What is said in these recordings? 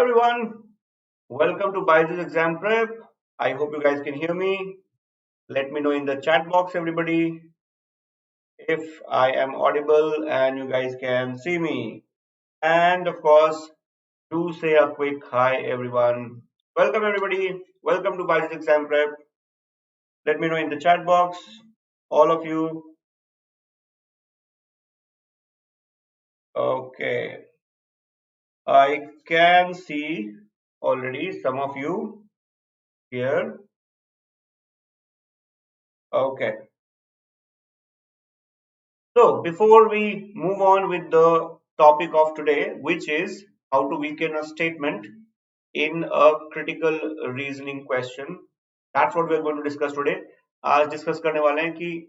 Everyone, welcome to BYJU'S Exam Prep. I hope you guys can hear me. Let me know in the chat box, everybody, if I am audible and you guys can see me. And of course, do say a quick hi, everyone. Welcome, everybody. Welcome to BYJU'S Exam Prep. Let me know in the chat box, all of you. Okay, I can see already some of you here. Okay. So, before we move on with the topic of today, which is how to weaken a statement in a critical reasoning question, that's what we're going to discuss today. आज discuss करने वाले हैं कि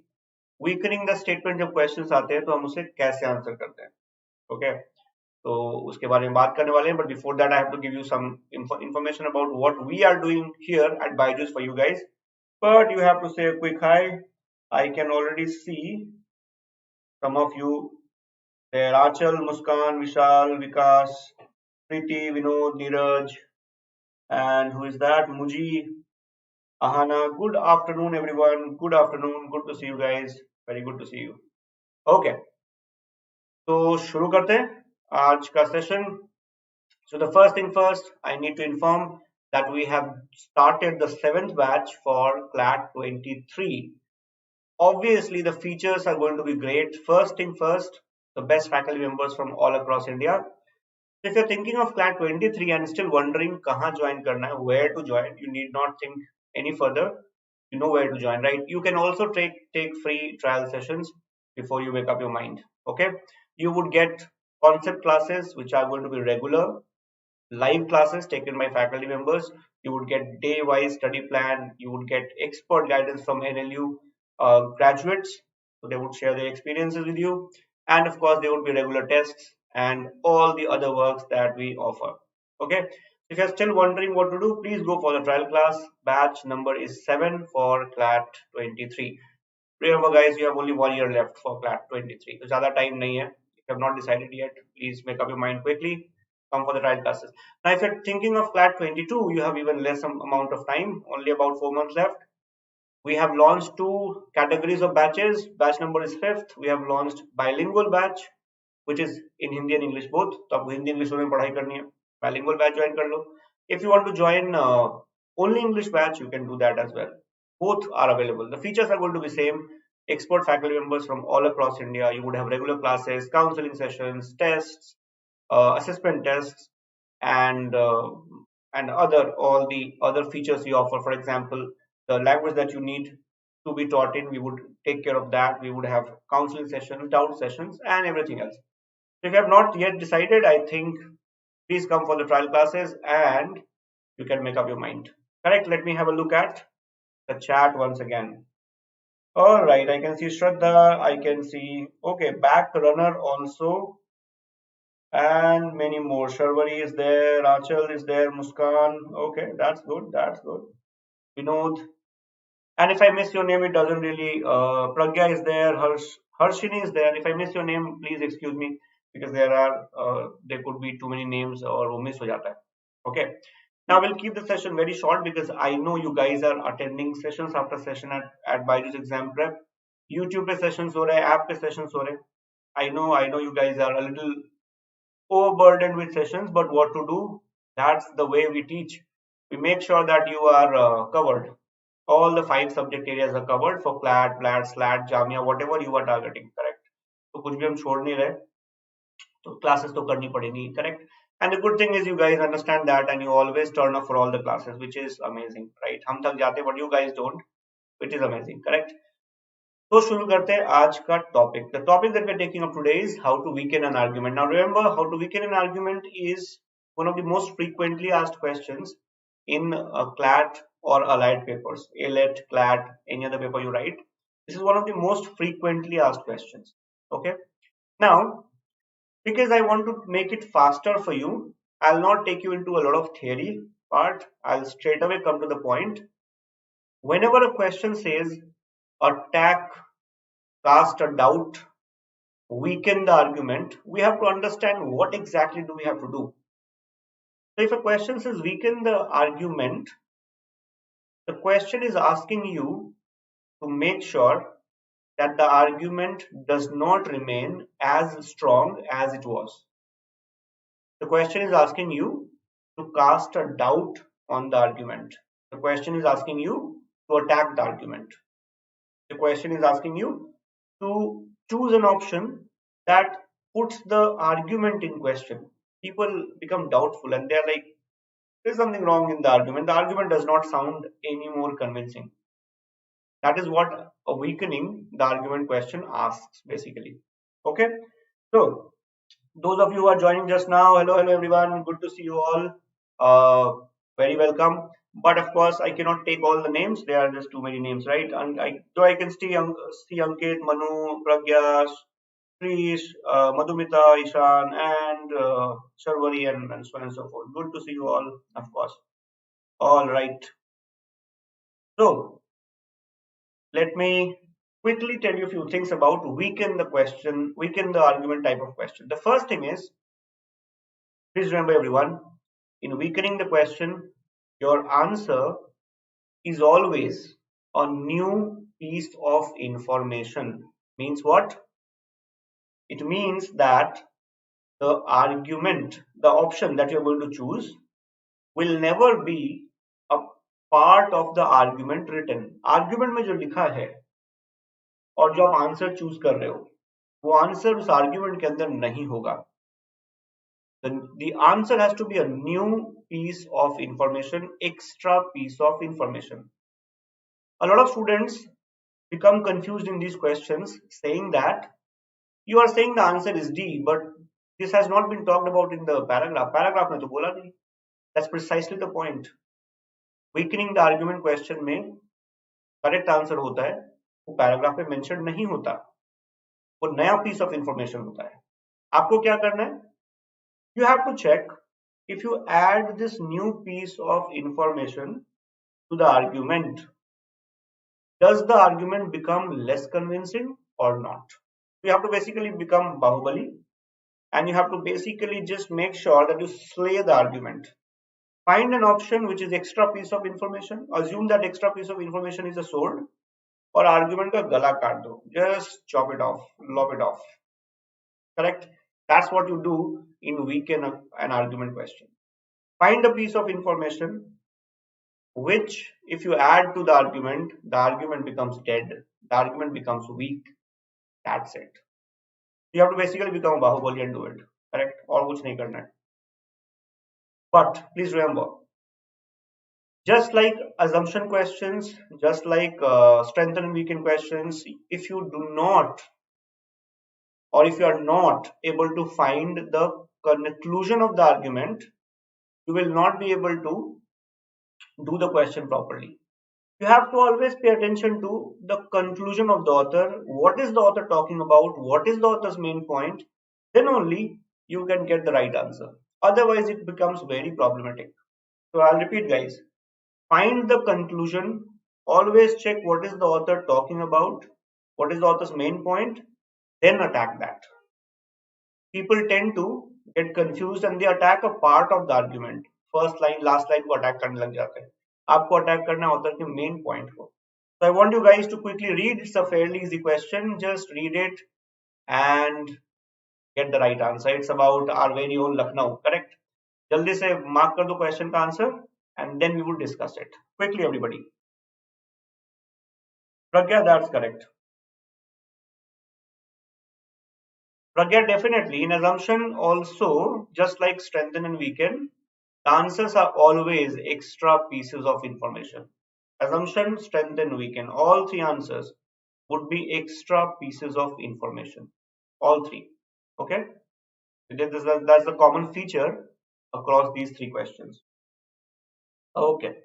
weakening the statement जब questions आते हैं तो हम उसे कैसे आंसर करते हैं. Okay, तो उसके बारे में बात करने वाले हैं. But before that, I have to give you some information about what we are doing here at BYJU'S for you guys. But you have to say a quick hi. I can already see some of you there. Achal, Muskan, Vishal, Vikas, Preeti, Vinod, Neeraj, and who is that? Muji, Ahana. Good afternoon, everyone. Good afternoon. Good to see you guys. Very good to see you. Okay, तो शुरू करते हैं आज का session. So the first thing first, I need to inform that we have started the 7th batch for Clat 23. Obviously, the features are going to be great. First thing first, the best faculty members from all across India. If you're thinking of Clat 23 and still wondering kahan join karna hai, where to join, you need not think any further. You know where to join, right? You can also take free trial sessions before you make up your mind. Okay, you would get concept classes which are going to be regular, live classes taken by faculty members. You would get day-wise study plan. You would get expert guidance from NLU graduates. So they would share their experiences with you. And of course, there would be regular tests and all the other works that we offer. Okay. If you're still wondering what to do, please go for the trial class. Batch number is 7 for CLAT 23. Remember, guys, you have only 1 year left for CLAT 23. So, ज़्यादा time नहीं है. If you have not decided yet, please make up your mind quickly. Come for the trial classes. Now, if you're thinking of CLAT 22, you have even less amount of time. Only about 4 months left. We have launched two categories of batches. Batch number is 5th. We have launched bilingual batch, which is in Hindi and English both. तो आपको Hindi English में पढ़ाई करनी है. Bilingual batch join कर लो. If you want to join only English batch, you can do that as well. Both are available. The features are going to be same. Expert faculty members from all across India. You would have regular classes, counseling sessions, tests, assessment tests, and other all the other features we offer. For example, the language that you need to be taught in, we would take care of that. We would have counseling sessions, doubt sessions, and everything else. If you have not yet decided, I think please come for the trial classes and you can make up your mind. Correct? Let me have a look at the chat once again. All right, I can see Shraddha, I can see, okay, back runner also, and many more. Sharwari is there, Achal is there, Muskan. Okay, that's good, that's good. Vinod. And if I miss your name, it doesn't really. Pragya is there, Harshini is there. If I miss your name, please excuse me because there could be too many names or wo miss ho jata hai. Okay. Now we'll keep the session very short because I know you guys are attending sessions after session at BYJU'S Exam Prep. YouTube पे sessions हो रहे हैं, app पे sessions हो रहे हैं. I know you guys are a little overburdened with sessions, but what to do? That's the way we teach. We make sure that you are covered. All the 5 subject areas are covered for CLAT, PLAT, SLAT, JAMIA, whatever you are targeting, correct? तो कुछ भी हम छोड़ नहीं रहे, तो classes तो करनी पड़ेगी, correct? And the good thing is you guys understand that and you always turn up for all the classes, which is amazing, right? हम थक जाते but you guys don't, which is amazing, correct? तो शुरू करते हैं आज का topic. The topic that we're taking up today is how to weaken an argument. Now remember, how to weaken an argument is one of the most frequently asked questions in CLAT or allied papers. ALET, CLAT, any other paper you write. This is one of the most frequently asked questions. Okay. Now, because I want to make it faster for you, I'll not take you into a lot of theory part. I'll straight away come to the point. Whenever a question says attack, cast a doubt, weaken the argument, we have to understand what exactly do we have to do. So if a question says weaken the argument, the question is asking you to make sure that the argument does not remain as strong as it was. The question is asking you to cast a doubt on the argument. The question is asking you to attack the argument. The question is asking you to choose an option that puts the argument in question. People become doubtful and they're like, there's something wrong in the argument. The argument does not sound any more convincing. That is what a weakening the argument question asks basically. Okay. So those of you who are joining just now, hello everyone. Good to see you all. Very welcome. But of course, I cannot take all the names. There are just too many names, right? And I can see Ankit, Manu, Pragya, Krish, Madhumita, Ishan, and Sharwari, and so on and so forth. Good to see you all, of course. All right. So let me quickly tell you a few things about weaken the argument type of question. The first thing is, please remember everyone, in weakening the question, your answer is always a new piece of information. Means what? It means that the argument, the option that you're going to choose will never be a part of the argument written. Argument में जो लिखा है और जो आप answer choose कर रहे हो वो आंसर उस आर्ग्यूमेंट के अंदर नहीं होगा. The answer has to be a new piece of information, extra piece of information. A lot of students become confused in these questions saying that you are saying the answer is D, but this has not been talked about in the paragraph. Paragraph में तो बोला नहीं. That's precisely the point. Weakening the argument question में correct answer होता है वो paragraph में mention नहीं होता, वो नया पीस ऑफ इंफॉर्मेशन होता है. आपको क्या करना है? You have to check if you add this new piece of information to the argument, does the argument become less convincing or not? You have to basically become Bahubali and you have to basically just make sure that you slay the argument. Find an option which is extra piece of information. Assume that extra piece of information is a sword और argument का गला काट दो. Just chop it off, lop it off. Correct? That's what you do in weaken an argument question. Find a piece of information which, if you add to the argument becomes dead. The argument becomes weak. That's it. You have to basically become a Bahubali and do it. Correct? और कुछ नहीं करना है. But please remember, just like assumption questions, just like strengthen and weaken questions, if you do not or if you are not able to find the conclusion of the argument, you will not be able to do the question properly. You have to always pay attention to the conclusion of the author. What is the author talking about? What is the author's main point? Then only you can get the right answer. Otherwise, it becomes very problematic. So I'll repeat, guys. Find the conclusion. Always check what is the author talking about. What is the author's main point? Then attack that. People tend to get confused and they attack a part of the argument. First line, last line को attack करने लग जाते हैं. आपको attack करना है author के main point को. So I want you guys to quickly read. It's a fairly easy question. Just read it and get the right answer. It's about our very own Lucknow. Correct? जल्दी से mark कर दो question का answer and then we will discuss it. Quickly, everybody. Pragya, that's correct. Pragya, definitely. In assumption also, just like strengthen and weaken, the answers are always extra pieces of information. Assumption, strengthen, weaken. All three answers would be extra pieces of information. All three. Okay? That's the common feature across these three questions. Okay.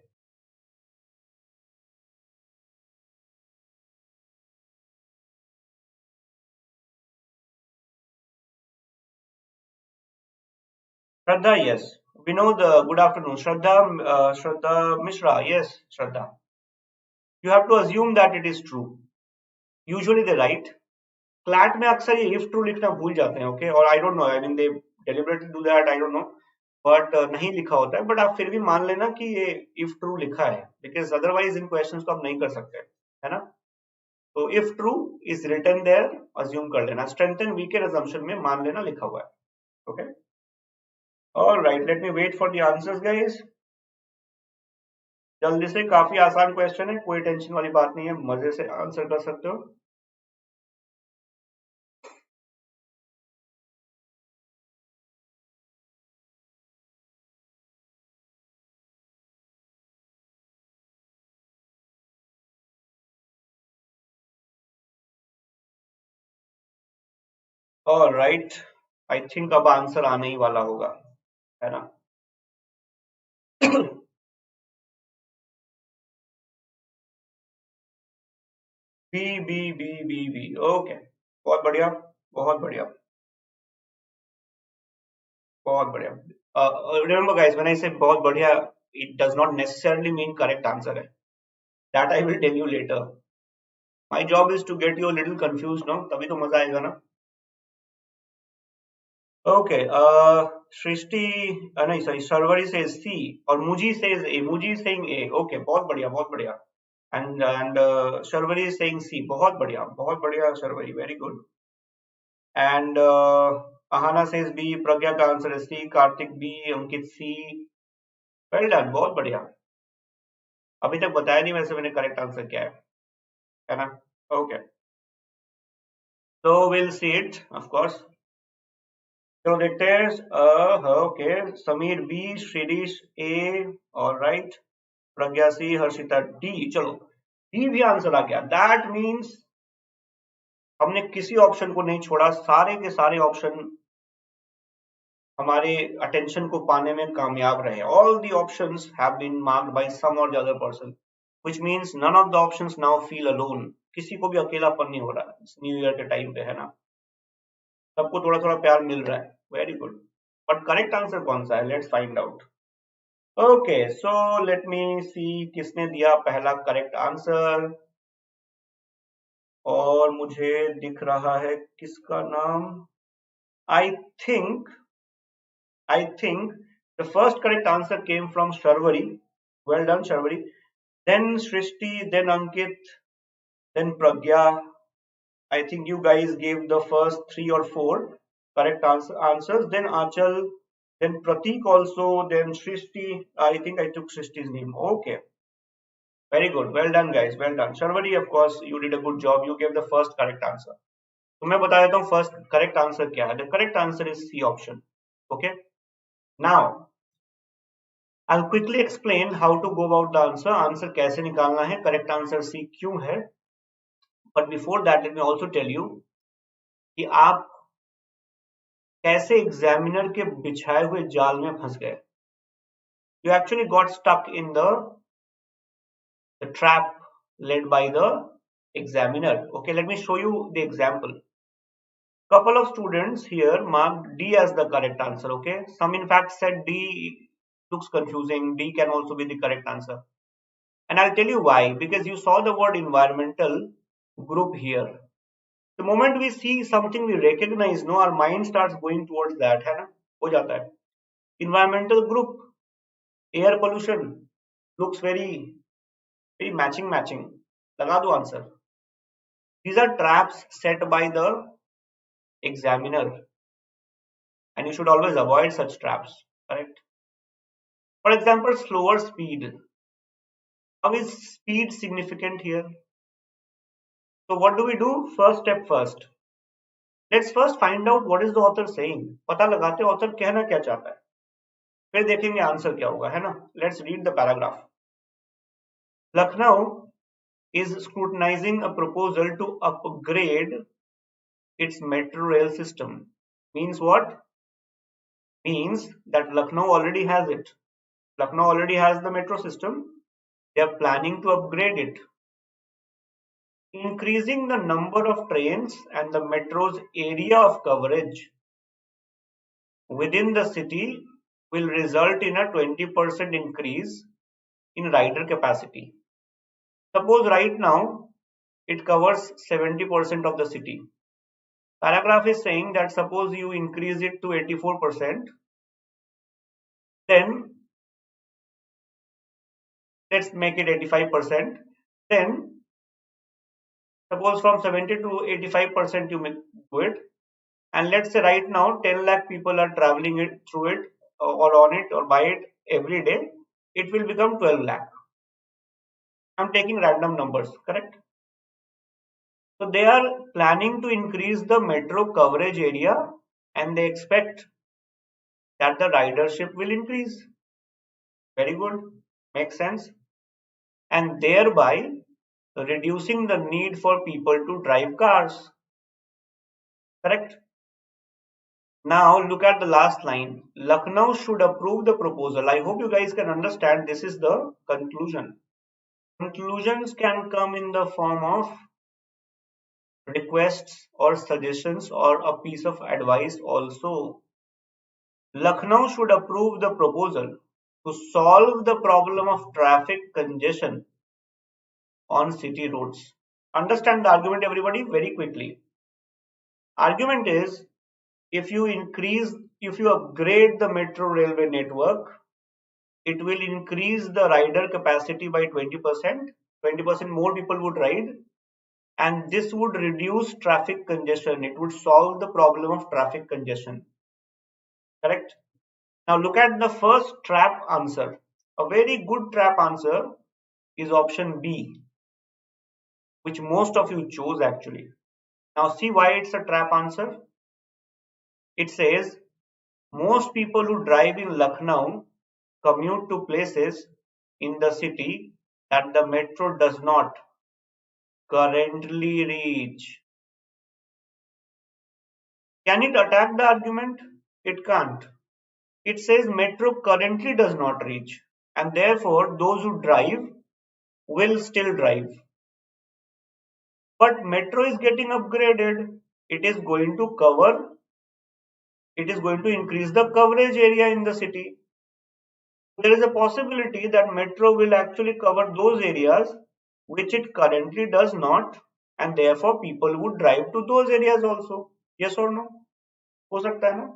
Shraddha, yes. We know the good afternoon. Shraddha Mishra, yes, Shraddha. You have to assume that it is true. Usually they write. Clat में अक्सर ये if true लिखना भूल जाते हैं, okay? Or I don't know. I mean they deliberately do that. I don't know. But नहीं लिखा होता है, बट आप फिर भी मान लेना कि ये इफ ट्रू लिखा है, बिकॉज अदरवाइज इन क्वेश्चंस को आप नहीं कर सकते, है ना। तो if true is written there, assume कर लेना, स्ट्रेंथन वीकर अजम्पशन में मान लेना लिखा हुआ है। Okay, alright, let me wait for the answers guys. जल्दी से, काफी आसान क्वेश्चन है, कोई टेंशन वाली बात नहीं है, मजे से आंसर कर सकते हो। ऑलराइट, आई थिंक अब आंसर आने ही वाला होगा, है ना। B B B B B, okay, बहुत बढ़िया, बहुत बढ़िया, बहुत बढ़िया। Remember guys, when I say बहुत बढ़िया, it does not necessarily mean correct answer है, that I will tell you later. My job is to get you a little confuse, no, तभी तो मजा आएगा ना। ओके, सृष्टि, नहीं सॉरी, सर्वरी सेज सी और Muji says A, Muji saying A, okay, बहुत बढ़िया, बहुत बढ़िया। And Sharvari is saying C, बहुत बढ़िया Sharvari, very good. And ahana says B, Pragya का आंसर है C, Kartik B, Ankit C, well done, बहुत बढ़िया। अभी तक बताया नहीं वैसे मैंने करेक्ट आंसर क्या है ना। ओके, तो will see it of course. चलो देखते हैं। ओके, समीर बी, श्रीरीश ए, ऑलराइट, प्रज्ञा सी, हर्षिता डी। चलो, डी भी आंसर आ गया, दैट मीन्स हमने किसी ऑप्शन को नहीं छोड़ा, सारे के सारे ऑप्शन हमारे अटेंशन को पाने में कामयाब रहे। All the options have been marked by some or the other person, which means none of the options now feel alone. किसी को भी अकेलापन नहीं हो रहा है न्यू ईयर के टाइम पे, है ना। सबको थोड़ा थोड़ा प्यार मिल रहा है, very good. But correct answer कौन सा है, let's find out. Okay, so let me see किसने दिया पहला करेक्ट आंसर, और मुझे दिख रहा है किसका नाम। I think I think the first correct answer came from Sharvari. Well done, Sharvari. Then Srishti, then Ankit, then Pragya. I think you guys gave the first three or four correct answers. Then Achal, then Pratik also, then Srishti. I think I took Srishti's name. Okay, very good. Well done, guys. Well done. Sharvari, of course, you did a good job. You gave the first correct answer. तो मैं बता देता हूँ first correct answer क्या है। The correct answer is C option. Okay, now I'll quickly explain how to go about the answer. Answer कैसे निकालना है, करेक्ट आंसर सी क्यों है। But before that let me also tell you कि आप कैसे एग्जामिनर के बिछाए हुए जाल में फंस गए। You actually got stuck in the trap led by the examiner. Okay, let me show you the example. Couple of students here marked D as the correct answer. Okay, some in fact said D looks confusing. D can also be the correct answer. And I'll tell you why. Because you saw the word environmental group here. The moment we see something we recognize, no, our mind starts going towards that, है ना, हो जाता है। Environmental group, air pollution looks very matching. लगा दो answer. These are traps set by the examiner, and you should always avoid such traps. Correct? For example, slower speed. How is speed significant here? So what do we do? First step first. Let's first find out what is the author saying. पता लगाते author कहना क्या चाहता है, फिर देखेंगे answer क्या होगा, है ना। Let's read the paragraph. Lucknow is scrutinizing a proposal to upgrade its metro rail system. Means what? Means that Lucknow already has it. Lucknow already has the metro system. They are planning to upgrade it. Increasing the number of trains and the metro's area of coverage within the city will result in a 20% increase in rider capacity. Suppose right now it covers 70% of the city. Paragraph is saying that suppose you increase it to 84%, then let's make it 85%. Then suppose from 70 to 85% you do it, and let's say right now 10 lakh people are traveling it through it or on it or by it every day, it will become 12 lakh. I'm taking random numbers, correct? So they are planning to increase the metro coverage area and they expect that the ridership will increase. Very good, makes sense. And thereby reducing the need for people to drive cars, correct? Now look at the last line. Lucknow should approve the proposal. I hope you guys can understand this is the conclusion. Conclusions can come in the form of requests or suggestions or a piece of advice also. Lucknow should approve the proposal to solve the problem of traffic congestion on city roads. Understand the argument, everybody, very quickly. Argument is if you upgrade the metro railway network, it will increase the rider capacity by 20%. 20% more people would ride, and this would reduce traffic congestion. It would solve the problem of traffic congestion. Correct? Now look at the first trap answer. A very good trap answer is option B, which most of you chose actually. Now see why it's a trap answer. It says most people who drive in Lucknow commute to places in the city that the metro does not currently reach. Can it attack the argument? It can't. It says metro currently does not reach, and therefore those who drive will still drive. But metro is getting upgraded. It is going to increase the coverage area in the city. There is a possibility that metro will actually cover those areas which it currently does not, and therefore people would drive to those areas also. Yes or no? हो सकता है ना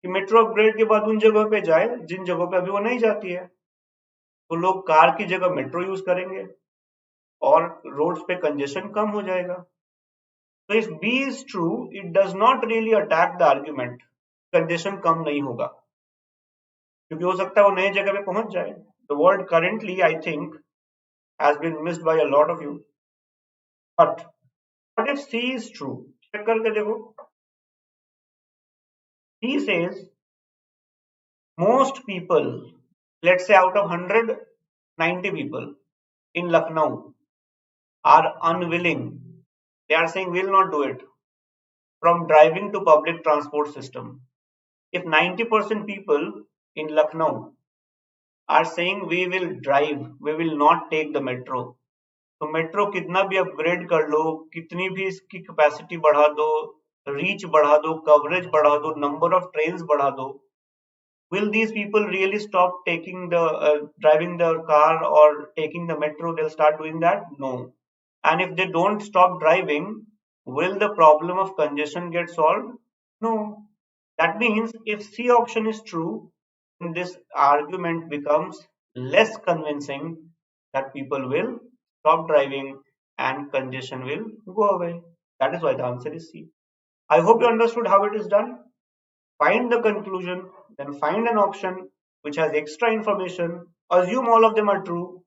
कि metro upgrade के बाद उन जगह पे जाए जिन जगहों पे अभी वो नहीं जाती है, तो लोग कार की जगह मेट्रो यूज करेंगे और रोड्स पे कंजेशन कम हो जाएगा. So if B is true, it does not really attack the argument. Congestion कम नहीं होगा क्योंकि हो सकता है वो नए जगह पे पहुंच जाए. The word currently, I think, has been missed by a lot of you. But what if C is true? Check करके देखो. C says most people, let's say out of 100, 90 people in Lucknow are unwilling. They are saying will not do it from driving to public transport system. If 90% people in Lucknow are saying we will drive, we will not take the metro, तो metro कितना भी upgrade कर लो, कितनी भी इसकी capacity बढ़ा दो, reach बढ़ा दो, कवरेज बढ़ा दो, नंबर ऑफ ट्रेन्स बढ़ा दो, will these people really stop taking the driving their car or taking the metro? They'll start doing that? No. And if they don't stop driving, will the problem of congestion get solved? No. That means if C option is true, then this argument becomes less convincing that people will stop driving and congestion will go away. That is why the answer is C. I hope you understood how it is done. Find the conclusion, then find an option which has extra information, assume all of them are true,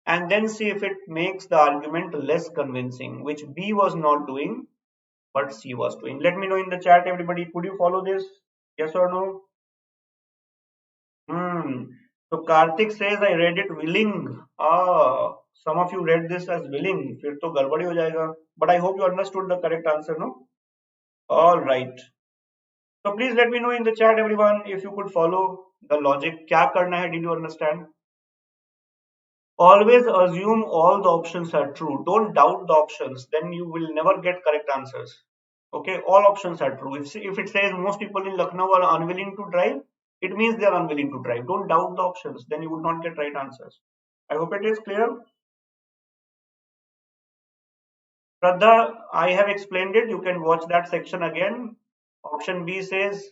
and then see if it makes the argument less convincing, which B was not doing, but C was doing. Let me know in the chat, everybody. Could you follow this? Yes or no? So Karthik says I read it willing. Some of you read this as willing. फिर तो गड़बड़ी हो जाएगा. But I hope you understood the correct answer, no? All right. So please let me know in the chat, everyone, if you could follow the logic. क्या करना है? Did you understand? Always assume all the options are true. Don't doubt the options. Then you will never get correct answers. Okay, all options are true. If it says most people in Lucknow are unwilling to drive, it means they are unwilling to drive. Don't doubt the options. Then you would not get right answers. I hope it is clear. Shraddha, I have explained it. You can watch that section again. Option B says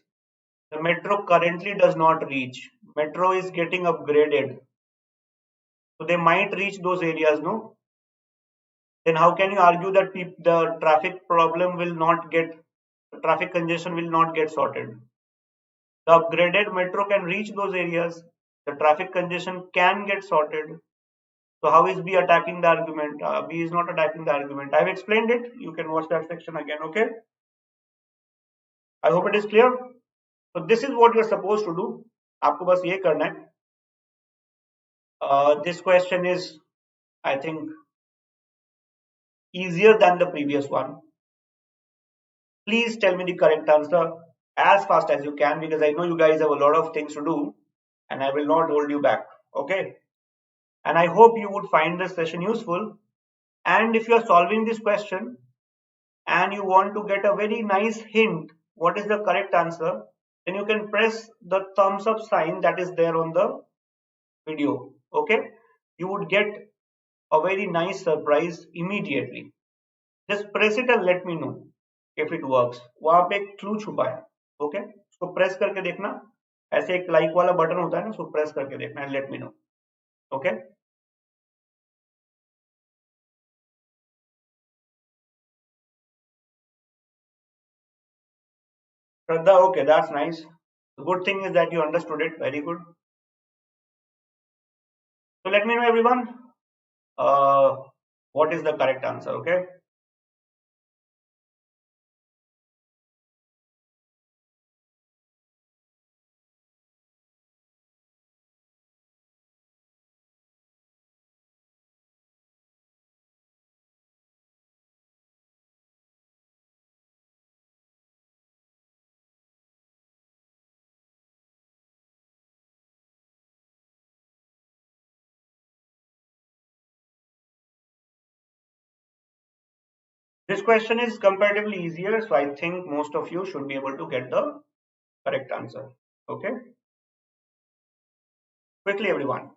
the metro currently does not reach. metro is getting upgraded, so they might reach those areas, no? Then how can you argue that the traffic problem will not get, the traffic congestion will not get sorted? The upgraded metro can reach those areas. The traffic congestion can get sorted. So how is B attacking the argument? B is not attacking the argument. I've explained it. You can watch that section again. Okay. I hope it is clear. So this is what you're supposed to do. आपको बस ये करना है. This question is, I think, easier than the previous one. Please tell me the correct answer as fast as you can, because I know you guys have a lot of things to do and I will not hold you back. Okay. And I hope you would find this session useful. And if you are solving this question and you want to get a very nice hint what is the correct answer, then you can press the thumbs up sign that is there on the video. Okay. You would get a very nice surprise immediately. Just press it and let me know if it works. वहां पे एक clue छुपा है. Okay, उसको press करके देखना. ऐसे एक लाइक वाला बटन होता है ना, उसको प्रेस करके देखना है. Let me know. Okay. Shraddha, okay, that's nice. The good thing is that you understood it. Very good. So let me know, everyone, uh, what is the correct answer. Okay. This question is comparatively easier, so I think most of you should be able to get the correct answer. Okay. Quickly, everyone.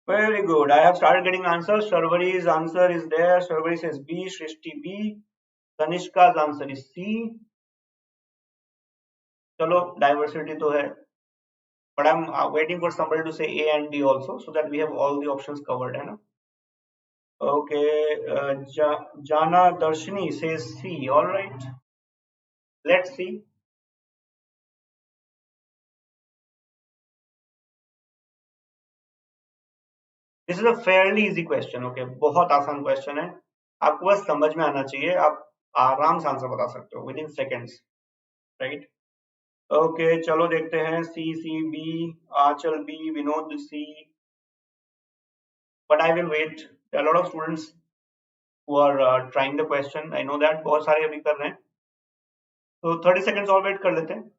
Very good. I have started getting answers. Sharvari's answer is there. Sharvari says B. Shrishti B. Tanishka's answer is C. Chalo, diversity to hai. But I'm waiting for somebody to say A and D also, so that we have all the options covered. Hai na? Okay. Jana Darshini says C. All right. Let's see. This is a fairly easy question. Okay. बहुत आसान question है. आपको बस समझ में आना चाहिए. आप आराम से आंसर बता सकते हो within seconds. Right? ओके, चलो देखते हैं. C C B, Aanchal B, Vinod C. But I will wait. There are lot of students who are trying the question. I know that बहुत सारे अभी कर रहे हैं, तो 30 सेकंड्स और वेट कर लेते हैं.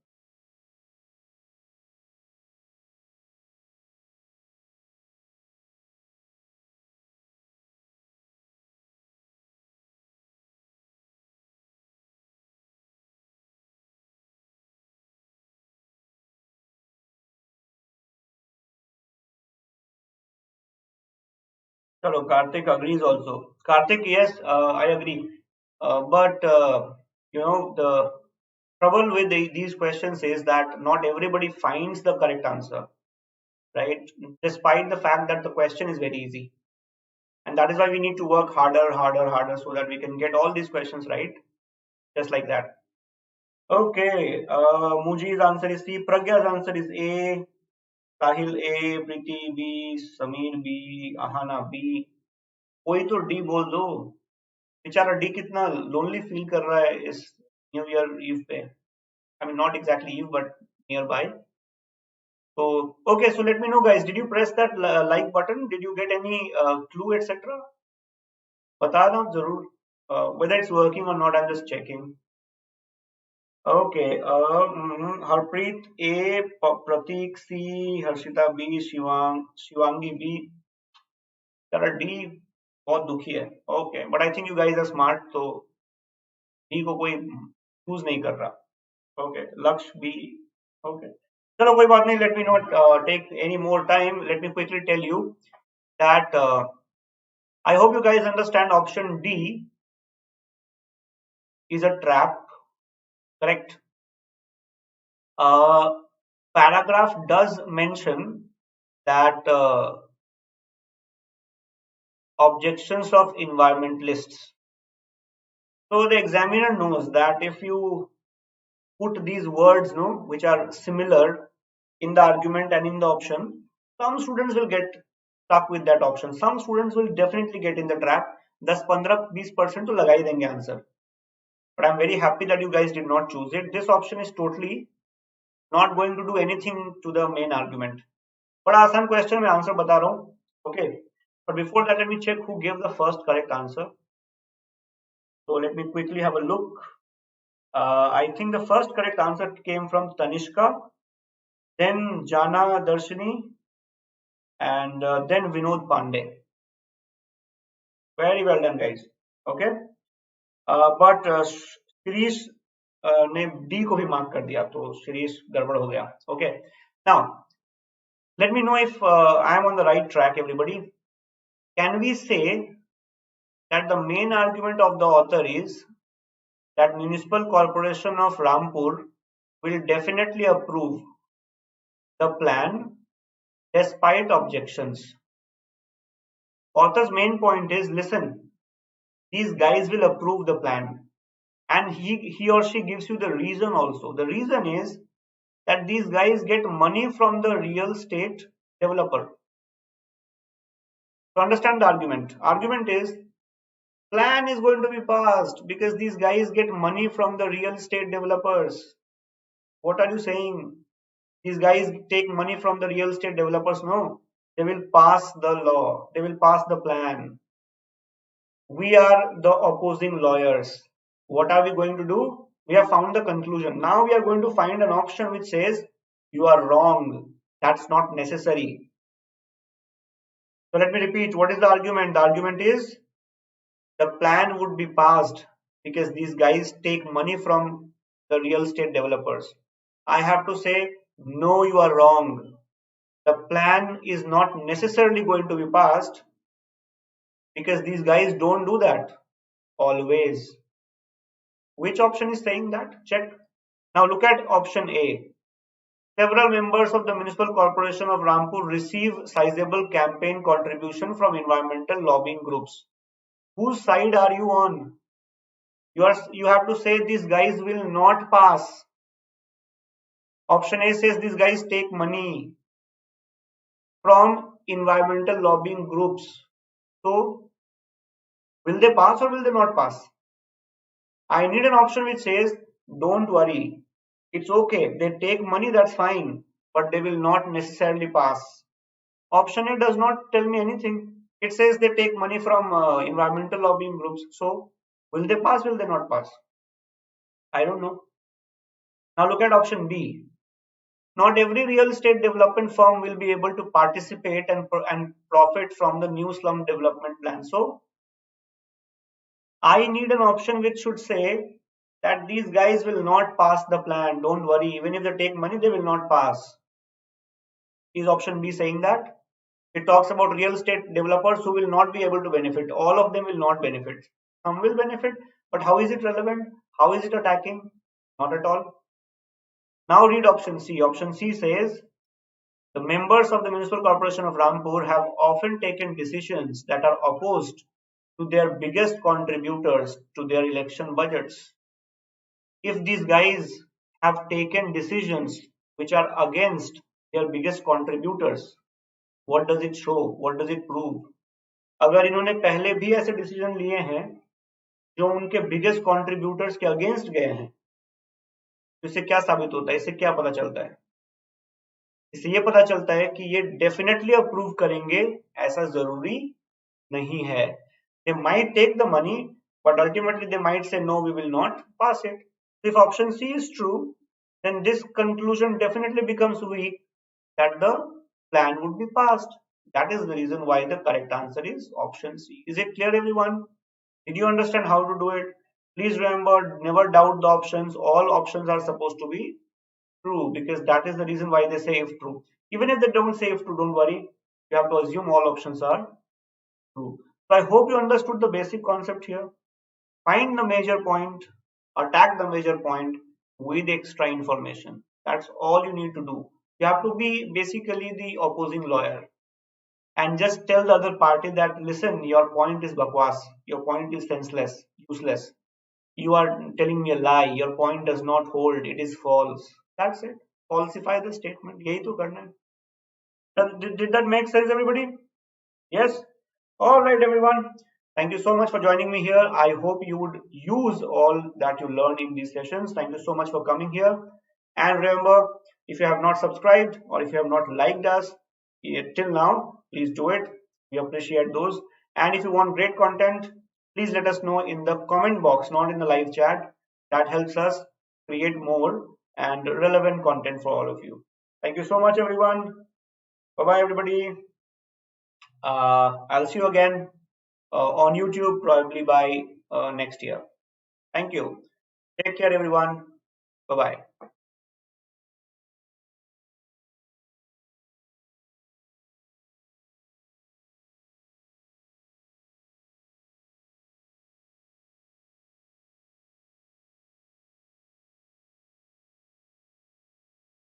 चलो, Kartik agrees also. Karthik, yes, I agree. But you know, the trouble with these questions is that not everybody finds the correct answer, right? Despite the fact that the question is very easy. And that is why we need to work harder, harder, harder, so that we can get all these questions right, just like that. Okay, Muji's answer is C. Pragya's answer is A. Sahil A. Preeti B. Sameer B. Ahana B. कोई तो D बोल दो. बेचारा D कितना lonely feel कर रहा है इस न्यू ईयर ईव पे. I mean not exactly eve but nearby. So okay, so let me know, guys, did you press that like button? Did you get any clue etc? बता दो जरूर. Whether it's working or not, I'm just checking. Okay, Harpreet A, Pratik C, Harshita B, Shivangi B. चलो D बहुत दुखी है. Okay, but I think you guys are smart, तो D को कोई चूज नहीं कर रहा. Okay, Laksh B. Okay, चलो कोई बात नहीं. Let me not take any more time. Let me quickly tell you that I hope you guys understand option D. is a trap, correct? Uh, Paragraph does mention that objections of environmentalists. So the examiner knows that if you put these words, no, which are similar in the argument and in the option, some students will get stuck with that option. Some students will definitely get in the trap. 10-15% to लगा ही देंगे answer. But I'm very happy that you guys did not choose it. This option is totally not going to do anything to the main argument. बड़ा आसान question मैं answer बता रहा हूँ. Okay. But before that, let me check who gave the first correct answer. So let me quickly have a look. I think the first correct answer came from Tanishka, then Jana Darshini, and then Vinod Pandey. Very well done, guys. Okay. But Shirish ने D को भी mark कर दिया, तो Shirish गड़बड़ हो गया. Okay. Now, let me know if I am on the right track, everybody. Can we say that the main argument of the author is that Municipal Corporation of Rampur will definitely approve the plan despite objections? Author's main point is, listen, these guys will approve the plan, and he or she gives you the reason also. The reason is that these guys get money from the real estate developer. To understand the argument is, plan is going to be passed because these guys get money from the real estate developers. What are you saying? These guys take money from the real estate developers? No, they will pass the law, they will pass the plan. We are the opposing lawyers. What are we going to do? We have found the conclusion. Now we are going to find an option which says you are wrong. That's not necessary. So let me repeat. What is the argument? The argument is the plan would be passed because these guys take money from the real estate developers. I have to say, no, you are wrong. The plan is not necessarily going to be passed because these guys don't do that always. Which option is saying that? Check. Now look at option A. Several members of the Municipal Corporation of Rampur receive sizable campaign contribution from environmental lobbying groups. Whose side are you on? You have to say these guys will not pass. Option A says these guys take money from environmental lobbying groups. So, will they pass or will they not pass? I need an option which says, don't worry, it's okay, they take money, that's fine, but they will not necessarily pass. Option A does not tell me anything. It says they take money from environmental lobbying groups. So, will they pass, will they not pass? I don't know. Now look at option B. Not every real estate development firm will be able to participate and profit from the new slum development plan. So, I need an option which should say that these guys will not pass the plan. Don't worry, even if they take money, they will not pass. Is option B saying that? It talks about real estate developers who will not be able to benefit. All of them will not benefit. Some will benefit, but how is it relevant? How is it attacking? Not at all. Now read option C. Option C says, the members of the Municipal Corporation of Rampur have often taken decisions that are opposed to their biggest contributors to their election budgets. If these guys have taken decisions which are against their biggest contributors, what does it show? What does it prove? अगर इन्होंने पहले भी ऐसे decision लिए हैं जो उनके biggest contributors के अगेंस्ट गए हैं, तो इससे क्या साबित होता है? इससे क्या पता चलता है? इससे ये पता चलता है कि ये डेफिनेटली अप्रूव करेंगे ऐसा जरूरी नहीं है. They might take the money, but ultimately they might say no, we will not pass it. If option C is true, then this conclusion definitely becomes weak that the plan would be passed. That is the reason why the correct answer is option C. Is it clear, everyone? Did you understand how to do it? Please remember, never doubt the options. All options are supposed to be true because that is the reason why they say if true. Even if they don't say if true, don't worry. You have to assume all options are true. So I hope you understood the basic concept here. Find the major point attack the major point with extra information. That's all you need to do. You have to be basically the opposing lawyer and just tell the other party that, listen, your point is bakwas, your point is senseless, useless, you are telling me a lie, your point does not hold, it is false. That's it. Falsify the statement. Yahi to karna hai. Did that make sense, everybody? Yes. All right, everyone. Thank you so much for joining me here. I hope you would use all that you learned in these sessions. Thank you so much for coming here. And remember, if you have not subscribed or if you have not liked us till now, please do it. We appreciate those. And if you want great content, please let us know in the comment box, not in the live chat. That helps us create more and relevant content for all of you. Thank you so much, everyone. Bye bye, everybody. I'll see you again on YouTube probably by next year. Thank you. Take care, everyone. Bye bye.